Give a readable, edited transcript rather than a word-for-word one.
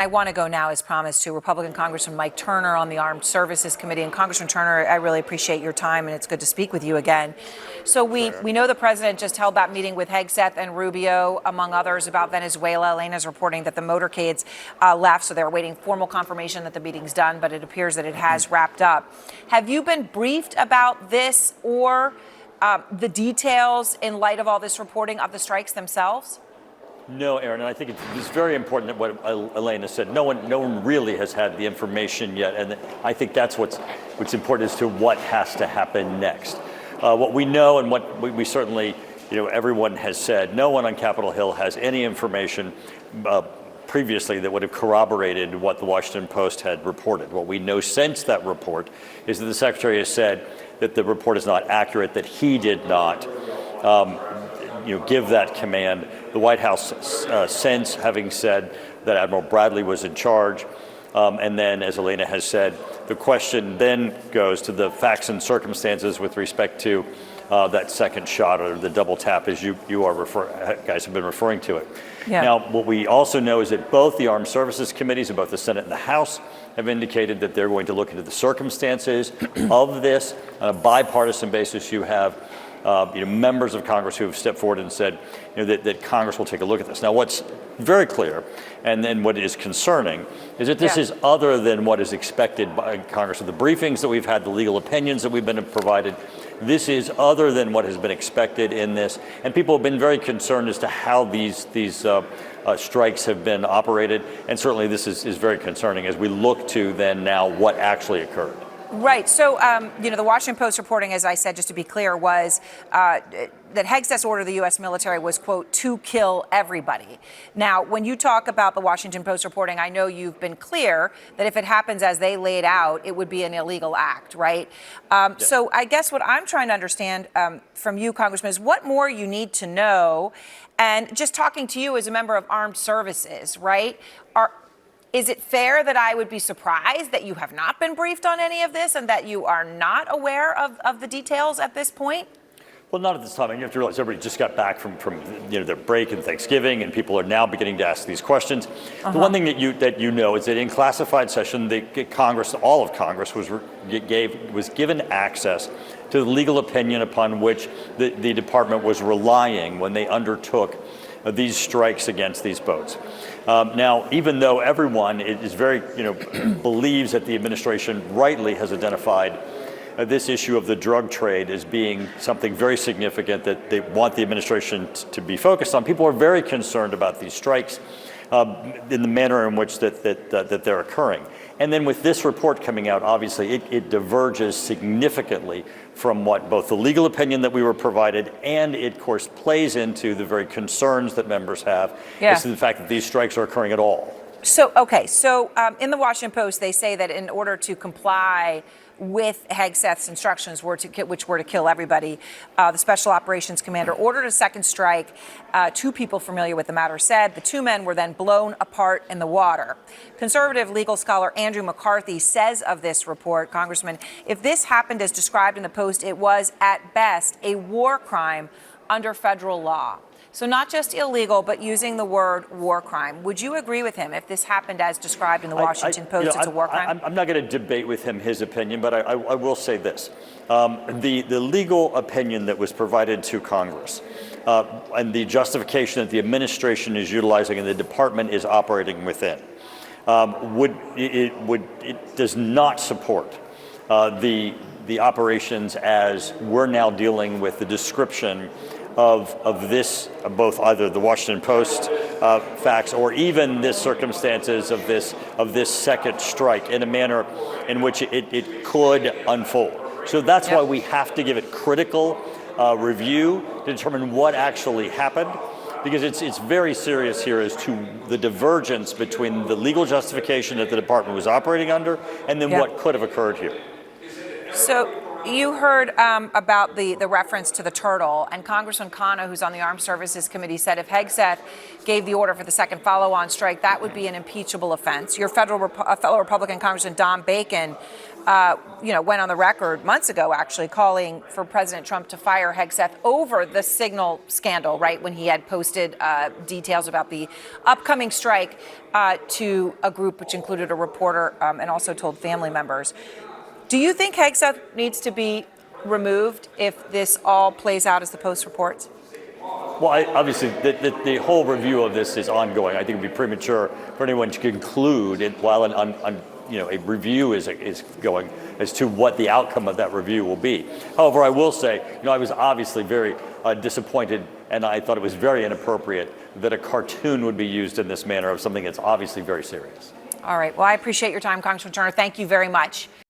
I want to go now, as promised, to Republican Congressman Mike Turner on the Armed Services Committee. And Congressman Turner, I really appreciate your time, and it's good to speak with you again. So we know the president just held that meeting with Hegseth and Rubio, among others, about Venezuela. Elena's reporting that the motorcades left, so they're awaiting formal confirmation that the meeting's done, but it appears that it has wrapped up. Have you been briefed about this or the details in light of all this reporting of the strikes themselves? No, Erin, and I think it's very important that what Elena said. No one really has had the information yet, and I think that's what's important as to what has to happen next. What we know and what we certainly, everyone has said, no one on Capitol Hill has any information previously that would have corroborated what the Washington Post had reported. What we know since that report is that the Secretary has said that the report is not accurate, that he did not give that command. The White House since having said that Admiral Bradley was in charge. And then, as Elena has said, the question then goes to the facts and circumstances with respect to that second shot, or the double tap, as you guys have been referring to it. Yeah. Now, what we also know is that both the Armed Services Committees of both the Senate and the House have indicated that they're going to look into the circumstances of this on a bipartisan basis. You have members of Congress who have stepped forward and said that Congress will take a look at this. Now, what's very clear, and then what is concerning, is that this is other than what is expected by Congress. So the briefings that we've had, the legal opinions that we've been provided, this is other than what has been expected in this. And people have been very concerned as to how these strikes have been operated. And certainly this is very concerning as we look to then now what actually occurred. Right. So, the Washington Post reporting, as I said, just to be clear, was that Hegseth's order to the U.S. military was, quote, to kill everybody. Now, when you talk about the Washington Post reporting, I know you've been clear that if it happens as they laid out, it would be an illegal act, right? So I guess what I'm trying to understand from you, Congressman, is what more you need to know. And just talking to you as a member of Armed Services, right? Is it fair that I would be surprised that you have not been briefed on any of this and that you are not aware of the details at this point? Well, not at this time. And you have to realize everybody just got back from their break and Thanksgiving, and people are now beginning to ask these questions. The one thing that you know is that in classified session, Congress, all of Congress, was given access to the legal opinion upon which the department was relying when they undertook these strikes against these boats. Now, even though everyone is very, believes that the administration rightly has identified this issue of the drug trade as being something very significant that they want the administration to be focused on, people are very concerned about these strikes in the manner in which that they're occurring. And then with this report coming out, obviously it diverges significantly from what both the legal opinion that we were provided and it, of course, plays into the very concerns that members have as to the fact that these strikes are occurring at all. So, in the Washington Post, they say that in order to comply with Hegseth's instructions, which were to kill everybody, the Special Operations Commander ordered a second strike. Two people familiar with the matter said the two men were then blown apart in the water. Conservative legal scholar Andrew McCarthy says of this report, Congressman, if this happened as described in the Post, it was at best a war crime under federal law. So not just illegal, but using the word war crime. Would you agree with him if this happened as described in the Washington Post, it's a war crime? I'm not going to debate with him his opinion, but I will say this. The legal opinion that was provided to Congress and the justification that the administration is utilizing and the department is operating within it does not support the operations as we're now dealing with the description of this, both either the Washington Post facts or even the circumstances of this second strike in a manner in which it could unfold. So that's why we have to give it critical review to determine what actually happened, because it's very serious here as to the divergence between the legal justification that the department was operating under and then what could have occurred here. So You heard about the reference to the turtle, and Congressman Khanna, who's on the Armed Services Committee, said if Hegseth gave the order for the second follow-on strike, that would be an impeachable offense. Your fellow Republican Congressman Don Bacon, went on the record months ago, actually, calling for President Trump to fire Hegseth over the signal scandal, right, when he had posted details about the upcoming strike to a group which included a reporter and also told family members. Do you think Hegseth needs to be removed if this all plays out as the Post reports? Well, obviously, the whole review of this is ongoing. I think it would be premature for anyone to conclude it while a review is going as to what the outcome of that review will be. However, I will say, I was obviously very disappointed, and I thought it was very inappropriate that a cartoon would be used in this manner of something that's obviously very serious. All right. Well, I appreciate your time, Congressman Turner. Thank you very much.